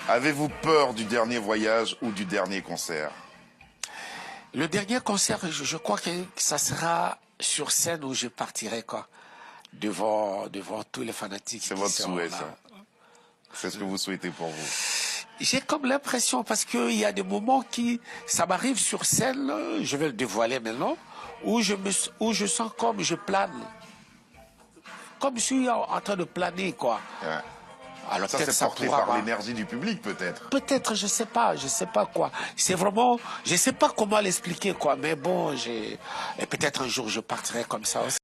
Avez-vous peur du dernier voyage ou du dernier concert? Le dernier concert, je crois que ça sera sur scène où je partirai, quoi. Devant tous les fanatiques. C'est votre souhait, ça. C'est ce que vous souhaitez pour vous. J'ai comme l'impression, parce qu'il y a des moments ça m'arrive sur scène, je vais le dévoiler maintenant, où je sens comme je plane. Comme je suis en train de planer, quoi. Ouais. Alors ça, c'est porté par l'énergie du public, peut-être. Peut-être, je sais pas quoi. C'est vraiment, je sais pas comment l'expliquer, quoi. Mais bon, et peut-être un jour je partirai comme ça aussi.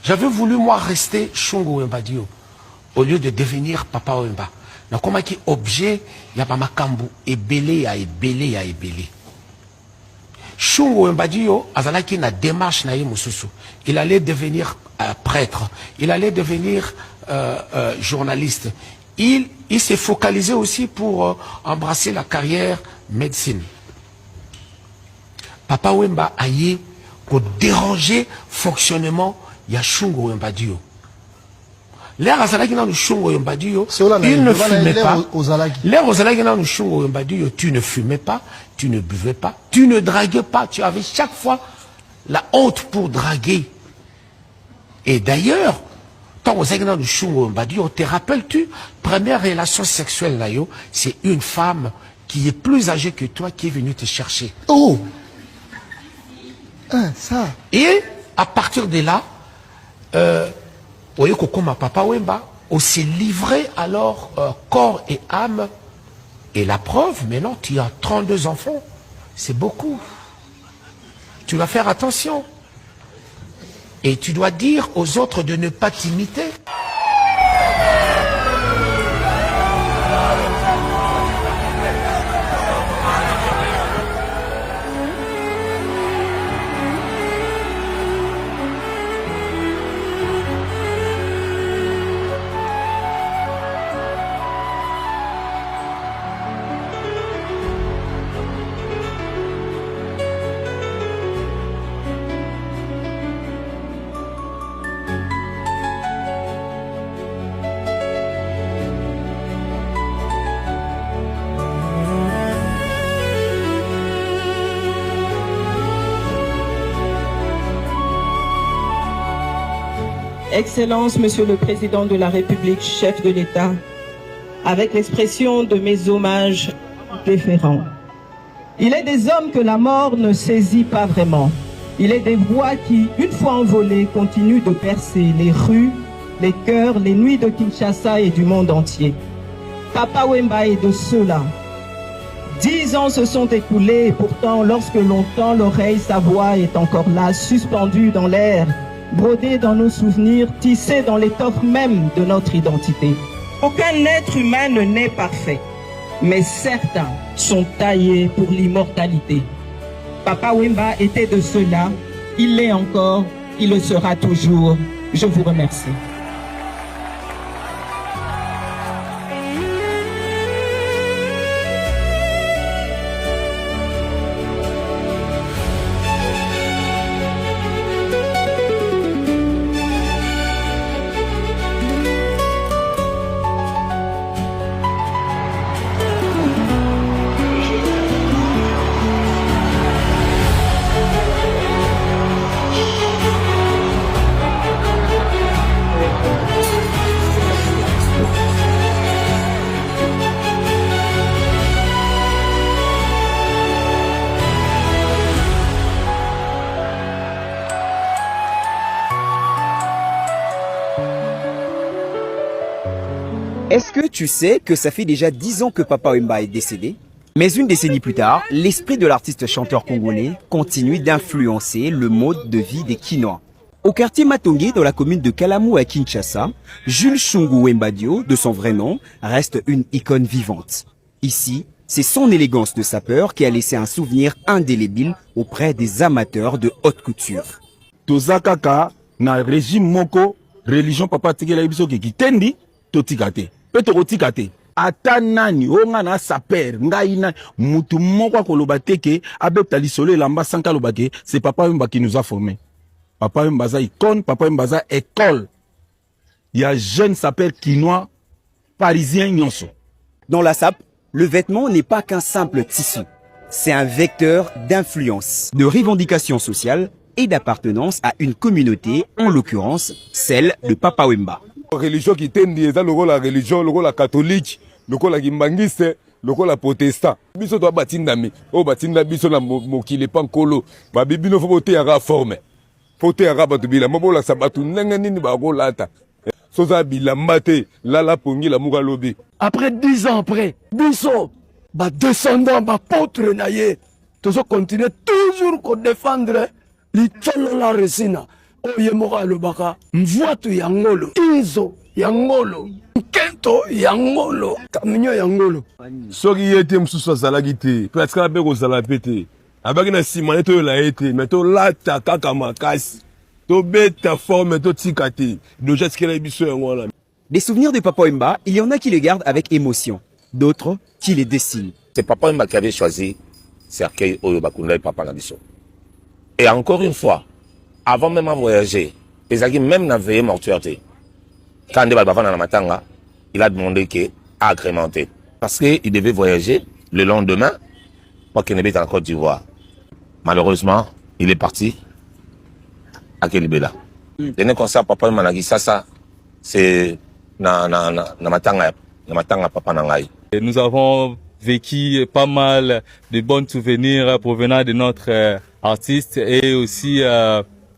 J'avais voulu, moi, rester Shungu Wemba Dio, au lieu de devenir Papa Wemba. Donc, comme qui objet, il y a pas ma kambu, et belé. Shungu Wembadio azalaki na démarche na ye mususu. Il allait devenir prêtre, il allait devenir journaliste. Il s'est focalisé aussi pour embrasser la carrière médecine. Papa Wemba a eu pour déranger fonctionnement ya Shungu Wembadio. L'air azalaki na Shungu Wembadio, il ne fumait pas. L'air azalaki na Shungu Wembadio, tu ne fumais pas, tu ne buvais pas, tu ne draguais pas. Tu avais chaque fois la honte pour draguer. Et d'ailleurs, quand vous êtes dans le Shungu Wembadio, te rappelles-tu, première relation sexuelle là, c'est une femme qui est plus âgée que toi qui est venue te chercher. Oh! Ça. Et à partir de là, comme Papa Wemba, on s'est livré alors corps et âme. Et la preuve, maintenant, tu as 32 enfants. C'est beaucoup. Tu dois faire attention. Et tu dois dire aux autres de ne pas t'imiter. Excellence, Monsieur le Président de la République, chef de l'État, avec l'expression de mes hommages déférents. Il est des hommes que la mort ne saisit pas vraiment. Il est des voix qui, une fois envolées, continuent de percer les rues, les cœurs, les nuits de Kinshasa et du monde entier. Papa Wemba est de ceux-là. 10 ans se sont écoulés et pourtant, lorsque l'on tend l'oreille, sa voix est encore là, suspendue dans l'air, brodée dans nos souvenirs, tissée dans l'étoffe même de notre identité. Aucun être humain ne naît parfait, mais certains sont taillés pour l'immortalité. Papa Wemba était de ceux-là, il l'est encore, il le sera toujours. Je vous remercie. Est-ce que tu sais que ça fait déjà 10 ans que Papa Wemba est décédé? Mais une décennie plus tard, l'esprit de l'artiste chanteur congolais continue d'influencer le mode de vie des Kinois. Au quartier Matongé, dans la commune de Kalamu à Kinshasa, Jules Shungu Wembadio, de son vrai nom, reste une icône vivante. Ici, c'est son élégance de sapeur qui a laissé un souvenir indélébile auprès des amateurs de haute couture. Tozakaka na régime moko religion papa tikela biso ki kitendi totikate. Petorotikate. Ata nani onga na saper ngai na mutu moko koloba teke abeta lisolo elamba sanka lobake, c'est Papa Wemba qui nous a formés. Papa Wemba za icône, Papa Wemba za école. Il y a jeunes sapeurs kinois parisiens nyonso. Dans la sape, le vêtement n'est pas qu'un simple tissu. C'est un vecteur d'influence, de revendication sociale et d'appartenance à une communauté, en l'occurrence celle de Papa Wemba. Religion qui tendi eza lokola religion lokola catholique lokola kimbangiste lokola protestant biso to batindami o batinda biso na mokile pankolo ba bibino fo bote ya forme fote ya bato bila mobola sabatu ndenge nini ba kolata soza bilamba te lala pongi la muka lobi. Après 10 ans après biso ba descendant ba potre na ye tozo continuer toujours ko défendre litolo la resina. Oye mora lobaka mvoito ya ngolo izo ya ngolo kento ya ngolo kaminyo ya ngolo Soki yete msusu azalaki te presque abe kozala pete abaki na simane toyola ye te me tolata kaka makasi tobeta forme totika te deja tikela biso yango wana. Des souvenirs de Papa Wemba, il y en a qui les gardent avec émotion, d'autres qui les dessinent. C'est Papa Wemba qui avait choisi Cercueil Oyo Bakunda et Papa Nabiso. Et encore une fois, avant même à voyager, Ezaki même n'a veillé mortualité. Quand il na matanga, il a demandé qu'il agrémenté. Parce qu'il devait voyager le lendemain pour qu'il n'habite en Côte d'Ivoire. Malheureusement, il est parti à Kelibela. Le dernier concert Papa Wemba n'a dit ça, c'est na matanga Papa Nangai. Nous avons vécu pas mal de bons souvenirs provenant de notre artiste et aussi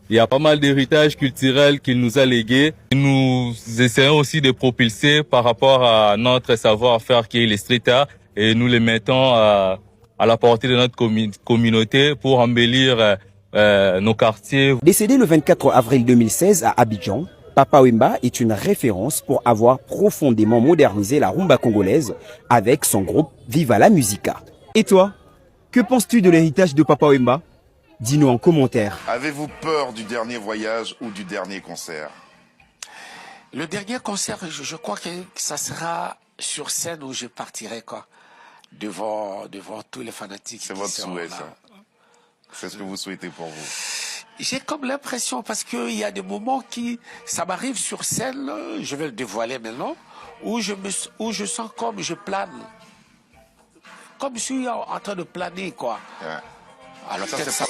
il y a pas mal d'héritage culturel qu'il nous a légué. Nous essayons aussi de propulser par rapport à notre savoir-faire qui est le street art et nous les mettons à la portée de notre communauté pour embellir nos quartiers. Décédé le 24 avril 2016 à Abidjan, Papa Wemba est une référence pour avoir profondément modernisé la rumba congolaise avec son groupe Viva la Musica. Et toi, que penses-tu de l'héritage de Papa Wemba? Dis-nous en commentaire. Avez-vous peur du dernier voyage ou du dernier concert? Le dernier concert, je crois que ça sera sur scène où je partirai quoi, devant tous les fanatiques. C'est votre souhait, ça. C'est ce que vous souhaitez pour vous. J'ai comme l'impression, parce qu'il y a des moments ça m'arrive sur scène, je vais le dévoiler maintenant, où je sens comme je plane. Comme je suis en train de planer, quoi. Ouais. Alors ça, peut-être ça...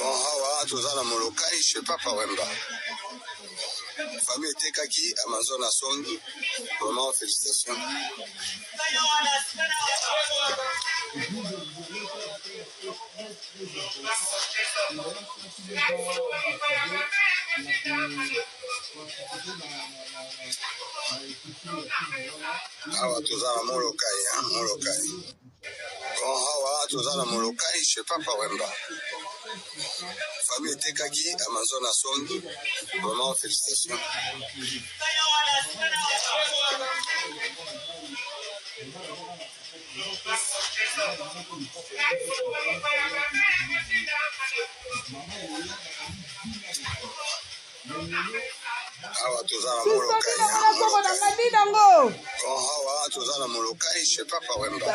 Famille Tekaki, Amazon à Sombi, vraiment félicitations. Awa tozala molokai, molokai. Quand awa tozala molokai, je sais pas Papa Wemba. Famille Tekaki, Amazon à Sombi, vraiment félicitations. Awa tozala molokai, quand awa tozala molokai, je sais pas Papa Wemba.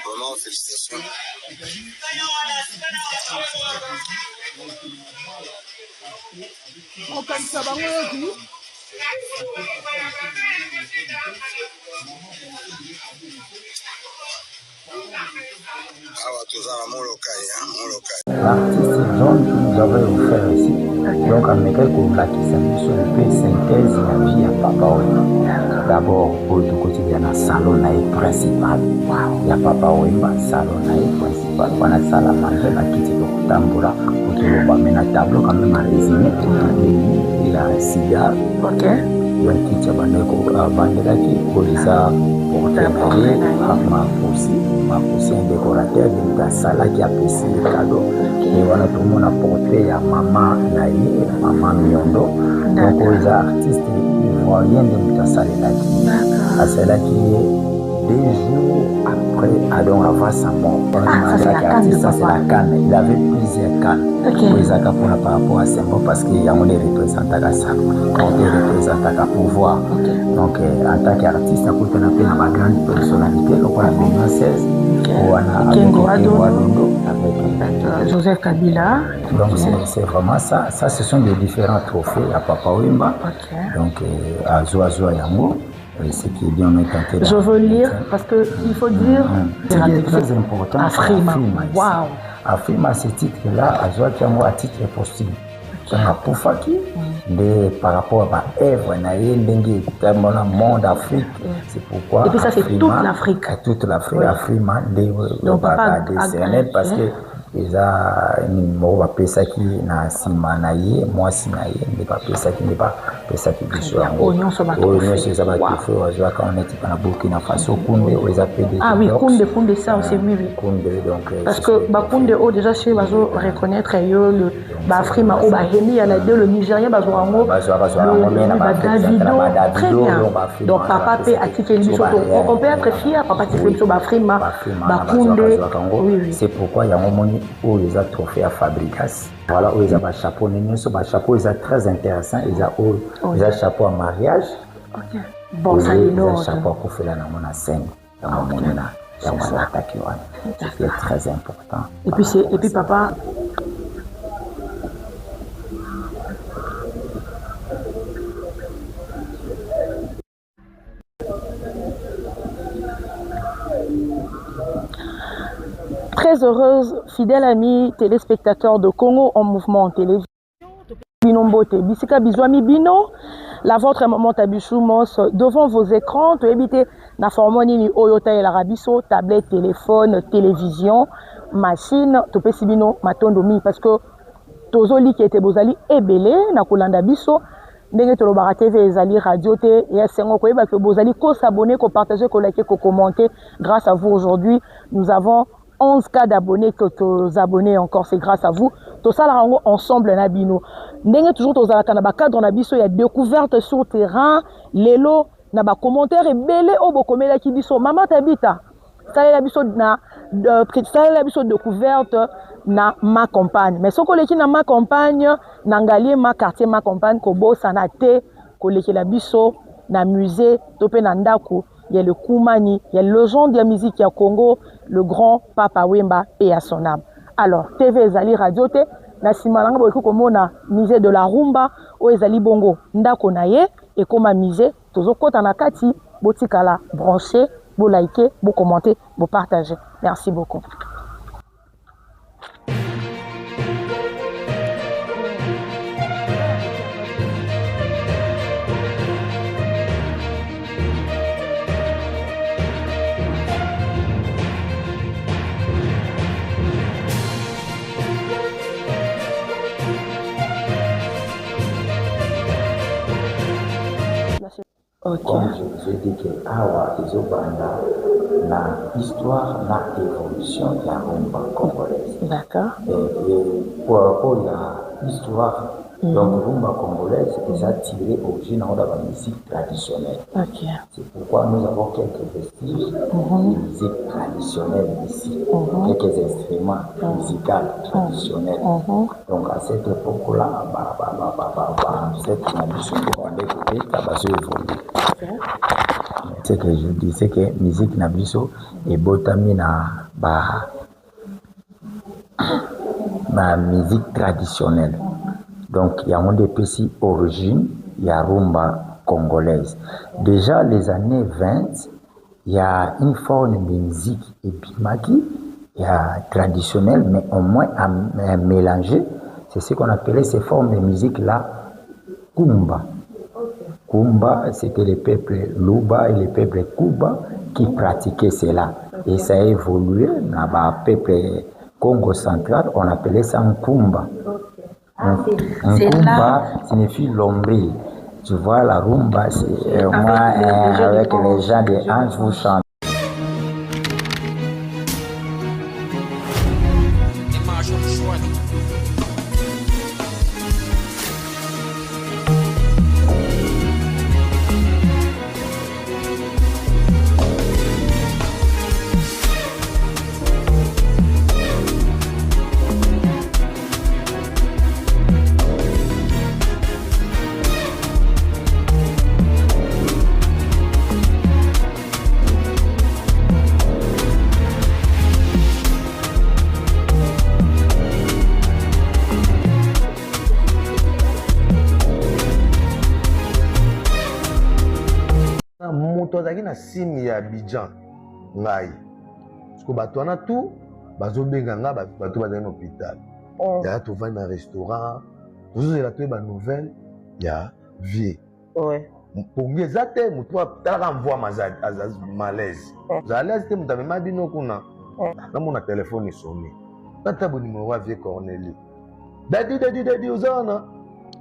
Vraiment félicitations. L'artiste John qui nous avait offert ici, donc en Mekel Koulakisa, sur le peu synthèse de la vie à Papa Wemba. D'abord, au quotidien, le salon principal. Il y a Papa Wemba, salon principal. On a ça la manger, la kitty de Tambura, pour que l'on mette un tableau quand même à résumé. Il a un cigare. Ok. Donc, il y a un bandela qui est ça pour terminer. Ma poussé un décorateur de la salle qui a pissé le cadeau. Et voilà, tout le monde a porté à Maman Naïe, Maman Miondo. Donc, les artistes ivoiriens de la salle à celle qui est 2 jours après Adon avant sa mort. Ça, c'est la canne. Il avait plusieurs cannes. Pour par rapport à Sembo parce qu'il y a des représentants à ça. On est représentant à pouvoir. Donc, en tant qu'artiste, on a appelé ma grande personnalité. Donc, on a 2016. On a avec Joseph Kabila. Donc, c'est vraiment ça. Ça, ce sont des différents trophées à Papa Wemba. Donc, à Zoazoa Yango. Ce qui est bien, on est tenté. Je veux lire parce qu'il faut dire. C'est très important. Afrima. Waouh. Afrima, ce titre-là, à Zoazoa Yango, à titre posthume. C'est un Poufaki. Par rapport à l'œuvre, le monde Afrique. C'est pourquoi. Et puis ça, c'est toute l'Afrique. Toute l'Afrique, Afrima, donc, papa décerné parce que eza numéro bapesaki na nsima na ye mwasi na ye nde bapesaki nde bapesaki biso yango oyo nyonso eza batufe bazwaka oneti pa na Burkina Faso kunde oyo eza pe ah oui kunde ça aussi oui kunde donc parce que bakunde oyo déjà chez bazo reconnaître yo le baafrima oyo bahemi ya na de le Nigérien bazwa yango très bien donc papa pe atikeli biso on peut être fier papa atikeli biso baafrima bakunde oui c'est pourquoi yango moni oyo eza trophée à Fabrikas voilà oyo eza bachapeau nyonso bachapeau eza très intéressant eza oyo eza chapeau à mariage bon ça eza chapeau akofela nango na scène yango moni na yango attaqué wana c'est très important et puis papa très heureuse, fidèle amie, téléspectateur de Congo en mouvement en télévision. Binombote, Bisika Bizwami Bino, la vôtre maman Tabichoumos devant vos écrans, tu éviter na formoni ni Oyota et l'Arabiso, tablette, téléphone, télévision, machine, tu peux sibino matondomi parce que tozoli qui était bozali ebele na kolanda biso. Ndenge tolobara TV ezali radio te et sengo ko eba que bozali ko s'abonner, ko partager, ko liker, ko commenter. Grâce à vous aujourd'hui, nous avons 11 cas d'abonnés que tos abonnés encore, c'est grâce à vous. Tout ça là ensemble na bino. Ndenge toujours tos ala kana ba cadre na biso ya découverte sur terrain, lelo na ba commentaire ebele o bokomela ki biso mama tabita. Ça la biso na la biso découverte na ma campagne. Mais soko leki na ma campagne na ngalier ma quartier ma campagne ko bosa na te ko leki la biso na musée topé na ndako. Il y a le Koumani, il y a le légende de la musique à Congo, le grand Papa Wemba et à son âme. Alors, TV Zali Radio Te, na simalanga boiko komona musée de la rumba, o ezali bongo ndako na ye et comme musée, tozo kota na kati, botikala branché, bo liker, bo commenter, bo partager. Merci beaucoup. Comme je vous ai dit que Awa Izobanda, la histoire, la évolution de la rumba congolaise. D'accord. Et pour l'histoire, donc rumba congolaise, ils ont tiré origine de la musique traditionnelle. Okay. C'est pourquoi nous avons quelques vestiges de musique traditionnelle ici, quelques instruments musicaux traditionnels. Donc à cette époque-là, cette tradition de évolué. Ce que je dis, c'est que la musique nabiso est botami na musique traditionnelle. Donc il y a des petits origines, il y a rumba congolaise. Déjà les années 20, il y a une forme de musique epimaki, il y a traditionnelle, mais au moins à mélanger. C'est ce qu'on appelait ces formes de musique là, kumba. Kumba, c'était les peuples Luba et les peuples Kuba qui pratiquaient cela. Et ça a évolué dans le peuple Congo central, on appelait ça un Kumba. Un Kumba signifie l'ombril. Tu vois, la rumba, c'est moi avec les gens de Hans, vous chantez. na simi ya Abidjan ngai parce que bato wana tout bazobenga nga bato bazali na hôpital ya tovandi na restaurant tozozela to ba nouvelle ya vie pongi eza te motu atalaka mvwa malaise oza à l'aise te moto amema bino kuna namona telefone esoni tata bo numéro a vie Cornélie dadi ozana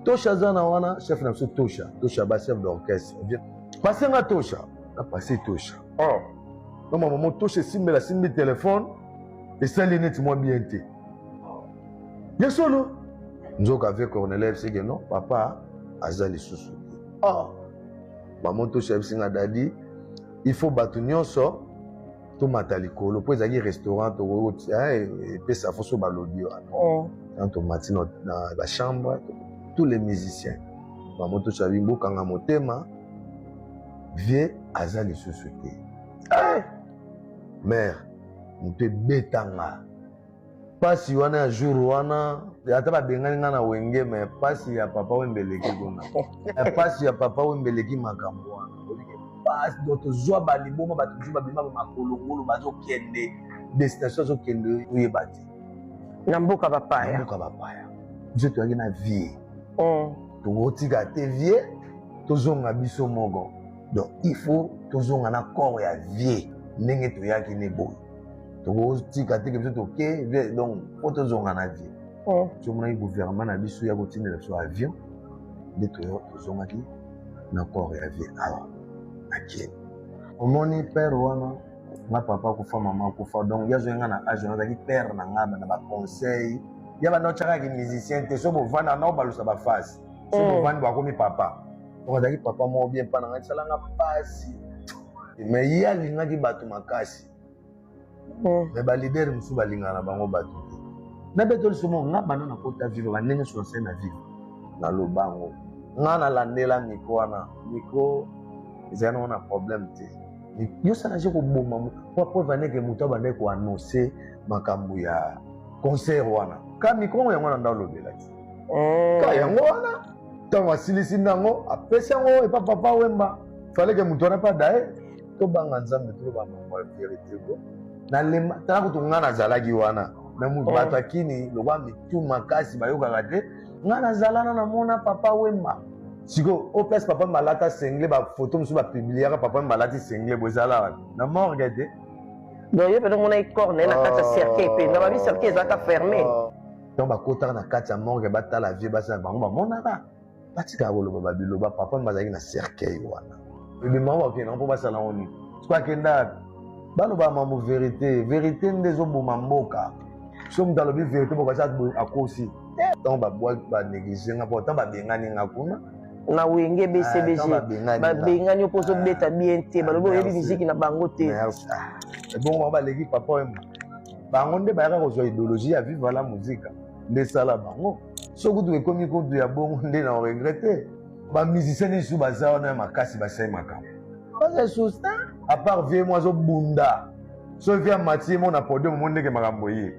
tosha zana wana chef na biso tosha ba chef d'orchestre passé nga tosha na passé tosha non maman tosha simbi téléphone et ça les net moi bien té ya solo nzoka avec Cornélie c'est que non papa azali susu maman tosha bisinga dadi il faut batu nyonso to matalikolo po ezali restaurant to woti et pe ça faut so balobi quand on matin dans la chambre tous les musiciens maman tosha bimbo kanga motema vie azali susu te mère mpe betanga pasi wana ya jour wana ata babengani nga na wenge me pasi ya papa wembeleki kuna pasi ya papa wembeleki makambo wana pasi do tozwa baliboma bato mosusu babima makolongolo bazokende destination azokende oyeba te na mboka bapaya biso toyaki na vie tokotika te vie tozonga biso moko donc il faut tozonga na corps ya vie ndenge toyaki ne boye tokotika te ke biso toke donc po tozonga na vie tomonaki gouvernement na biso ya kotindela biso avion nde tozongaki na corps ya vie awa akeni omoni père wana nga papa akufa mama akufa donc yazoyenga na age nazalaki père na nga na baconseil ya banda otyakaki musicien te so bovanda na obalusa bafasi so bovandi bakomi papa donc azalaki papa moko bien mpa na nga tisalanga mpasi mais ye alingaki bato makasi mais balidere mosusu balingaka na bango bato te nabetoli somo nga banda nakota vivre bandenge sonse na vivre na lobango nga nalandela mikro wana mikro ezali nango na problème te yosanage koboma po preuve aneke moto abandaki koannonce makambo ya concert wana ka mikro yango na nda olobelaki ka yango wana ntango asilisi ndango apesi yango epa papa wemba faleke moto wana pa daye tobanga nzambe toloba mambo ya vérité ko nalema tala kutu nga nazalaki wana me moto bato akini lokwa mitu makasi bayokaka te nga nazalana namona papa wemba siko o place papa malata sengle bafoto mosusu bapubliaka papa malati sengle bozala wana na morgue te donc yo mpenza mona ecorne na kati ya cercueil mpe na babi cercueil ezalaka fermé donc bakotaka na kati ya morgue batala vie basala bango bamonaka batikaka koloba babiloba papa bazalaki na cercueil wana ebimango bakendaka mpo basala ngo nini siko akenda baloba mambo vérité nde ezoboma mboka so moto alobi vérité mboka asa akosi ntango babwa banéglige nga mpo ntango babengani nga kuna na wenge bcbg babengani yo mpo ozobeta bien te balobi oyebi miziki na bango te bongo baleki papa wemba bango nde bayaka kozwa idéologie ya vivre la muzika nde esala bango so kutu ekomi kutu ya bongo nde na oregrete bamusicien lisu baza wana ya makasi basali makambo bazesusta apart vie mo azobunda so vi ya matie mo na podium mo ndenge makambo ye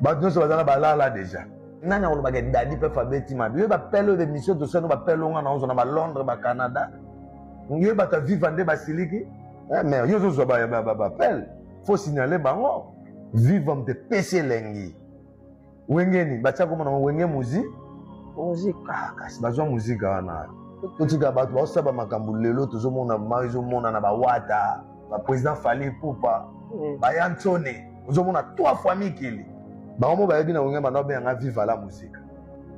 bato nyonso baza na balala deja nani akolobaka dadi mpe fabeti mabe yo bapele oyo bemission tosano bapele onga na ozo na balondres bacanada yo bato aviva nde basiliki mais yo ozozwa bapele faut signale bango viva mte pesi elengi wengeni batia komona wenge muzika kasi bazwa muzika wana totika bato baosaba makambo lelo tozomona mai ezomona na bawata baprésident fali pupa bayantone ozomona 3 fois mikili bango mo bayebi na wenge bana obeyanga viva la muzika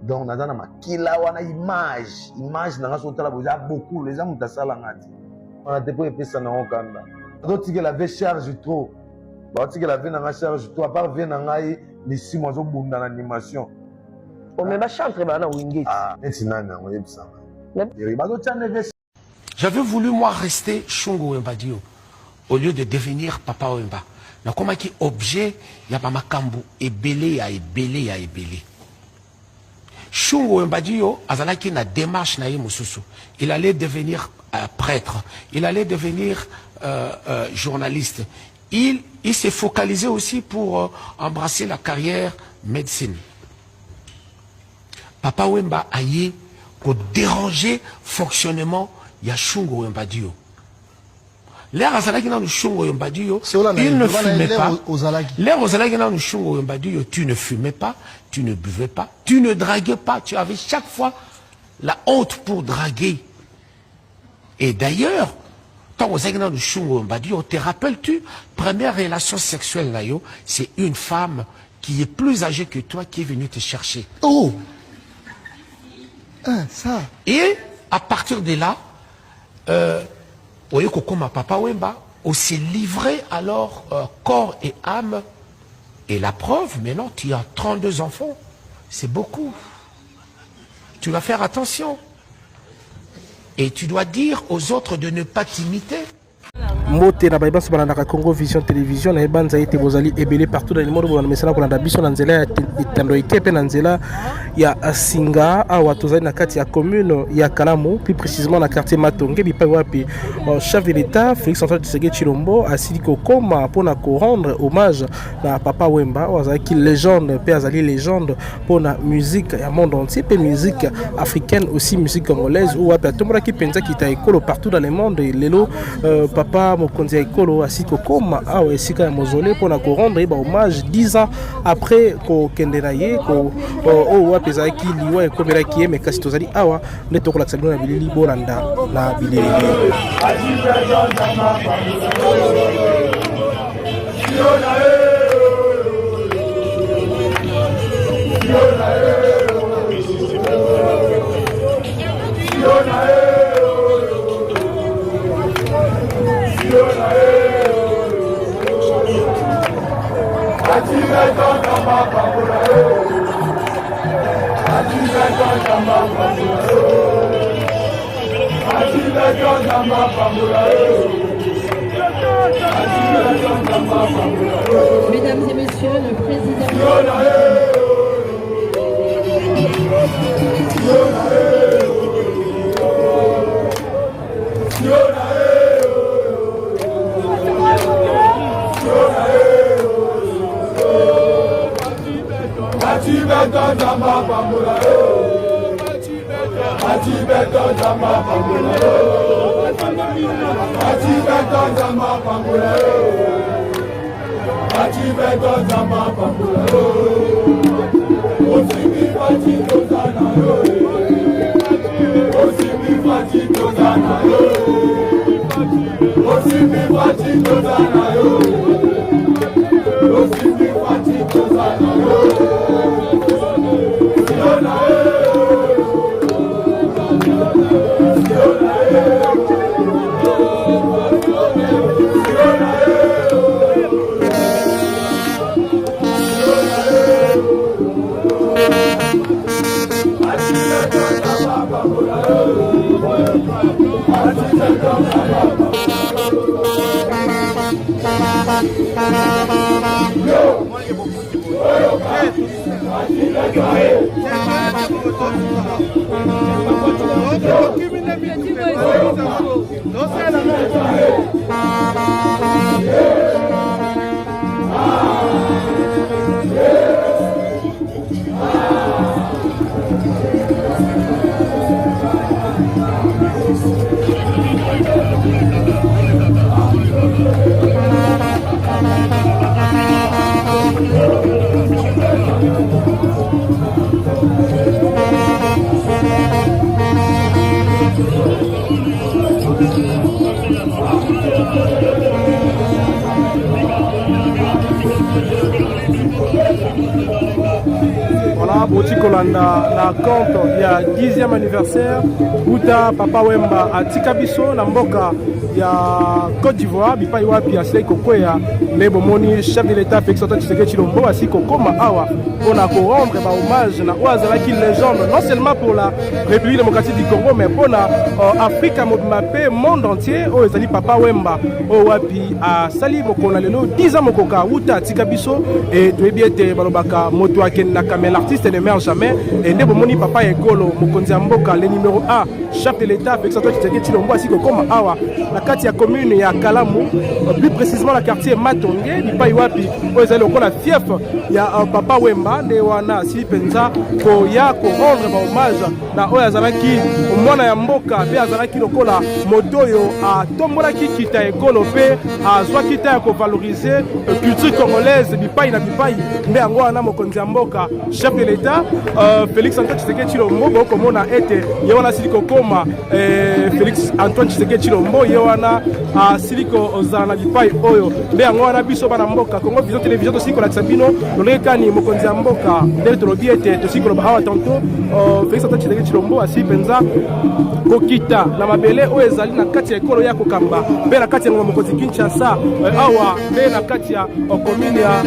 donc naza na makila wana image nanga so otala boza beaucoup eza moto asalanga te wana te mpo epesa nango kanda azotikela ve charge trop baotikela ve nanga charge trop apart ve na ngai lisimo azobunda na animation ome bachantre bana na wingeti neti nani yango oyebisanga j'avais voulu moi rester Shungu Wembadio au lieu de devenir Papa Wemba na koma ki objet ya ba makambu ebele ya ebele Shungu Wembadio azalaki na démarche na ye mususu il allait devenir prêtre il allait devenir journaliste il s'est focalisé aussi pour embrasser la carrière médecine Papa Wemba aye pour déranger fonctionnement il y a Shungu Wembadio. L'air azalaki na Shungu Wembadio, il ne fumait pas. L'air azalaki na Shungu Wembadio, tu ne fumais pas, tu ne buvais pas, tu ne draguais pas, tu avais chaque fois la honte pour draguer. Et d'ailleurs, quand on a na Shungu Wembadio, te rappelles-tu, première relation sexuelle là yo, c'est une femme qui est plus âgé que toi qui est venu te chercher. Oh, ça. Et à partir de là, Oyekokoma Papa Wemba, on s'est livré alors corps et âme. Et la preuve, maintenant, tu as 32 enfants. C'est beaucoup. Tu dois faire attention. Et tu dois dire aux autres de ne pas t'imiter. Mote na baiba subana na Congo Vision Télévision na ebanza ete bozali ebele partout dans le monde bona mesala ko na biso na nzela ya tando ikepe na nzela ya Singa awa tozali na kati ya commune ya Kalamu, plus précisément na quartier Matonge bipai wapi chef de l'État Félix Antoine Tshisekedi Tshilombo asili kokoma pona ko rendre hommage na Papa Wemba wazali ki légende pe azali légende pona musique ya monde entier pe musique africaine aussi musique congolaise ou wapi atombola ki penza kita ekolo partout dans le monde lelo Papa Mokonzi Ekolo asiko koma awa esika ya mausolée pona ko rendre ba hommage 10 ans après ko kendenaye ko o wapi zaki liwa ekomela ki me kasi tozali awa ne to kolakisa na bilili bolanda na bilili Mesdames et messieurs, le président Voilà, Boti Kolanda, la compte, il y a 10e anniversaire, Bouta Papa Wemba à Tikabiso, na mboka, il y a Côte d'Ivoire, Bipa Iwapi, Asei Kokoya, mais Bomoni, chef de l'État, Félix Antoine Tshisekedi Tshilombo, Asei Kokoma Awa, on a pour rendre hommage na Ouazala qui légende, non seulement pour la République démocratique du Congo, mais pour l'Afrique, Mapé, monde entier, où ezali Papa Wemba, Owapi, à Sali Mokona Lelo, 10 ans Mokoka, Outa Tikabiso, et Tuebiete Balobaka, Motoaken Nakame, l'artiste ne meurt jamais, et Nebomoni Papa Ekolo, Mokonzi Mboka, le numéro 1, chef de l'État, Félix Antoine Tshisekedi Tshilombo, Asei Kokoma Awa, la Katia commune et à Kalamu, plus précisément la quartier Matonge, Bipa Iwapi, où ezali la fief, il y a Papa Wemba, Newana, Silipenza, pour ya ko rendre hommage na oya zalaki mwana ya mboka pe azalaki lokola motoyo a tombolaki kita ekolo pe azwa kita ya ko valoriser culture congolaise bipai na bipai nde yango wana mokonzi ya mboka chef de l'État Félix Antoine Tshisekedi Tshilombo komona ete ye wana sili kokoma Félix Antoine Tshisekedi Tshilombo ye wana wana siliko ozala na bipai oyo nde yango wana biso bana mboka Congo Vision Télévision tosili kolakisa bino lolenge kani mokonzi ya mboka ndenge tolobi ete tosili koloba awa tanto Félix Antoine Tshisekedi Tshilombo asili mpenza kokita na mabele oyo ezali na kati ya ekolo ya kokamba mpe na kati ya ngoma mokonzi Kinshasa awa nde na kati ya komine ya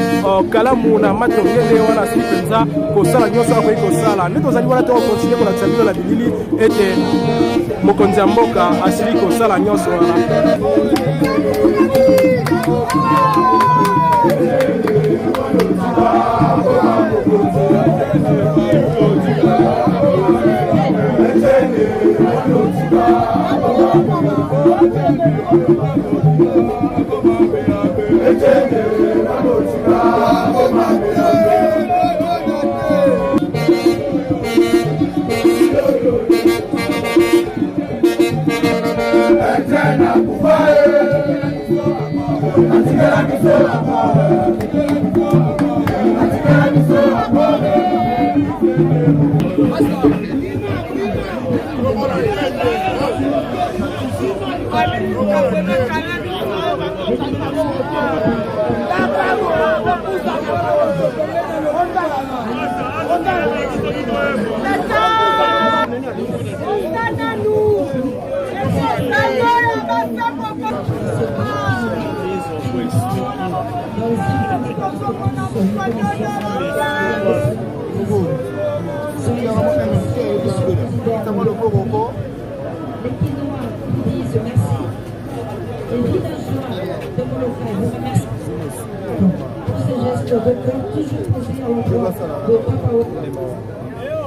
Kalamu na Matongele wana asili mpenza kosala nyonso akoki kosala nde tozali wana tokokontinue kolakisa bino na bilili ete mokonzi ya mboka asili kosala nyonso wana.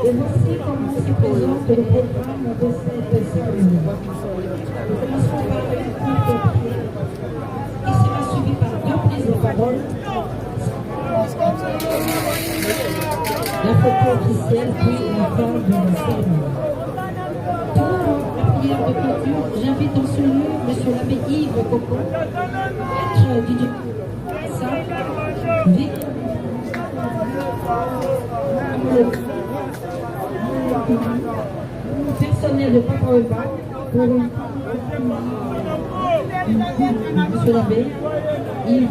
Et voici comment se présente le programme de cette cérémonie. Nous commencerons par le culte qui sera suivi par 2 prises de parole. La photo officielle, puis la fin de la cérémonie. Pour la prière de clôture, j'invite dans ce lieu M. l'abbé Yves Coco, maître du personnel de Papa Wemba pour M. l'abbé Yves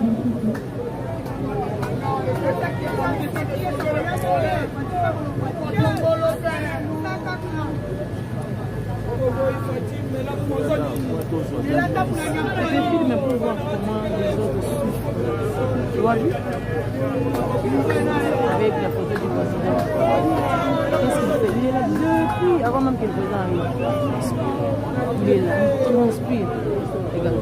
avec la photo du président. Qu'est-ce qu'il fait? Il est là depuis, avant même que le président arrive. Il est là, il transpire. Regarde.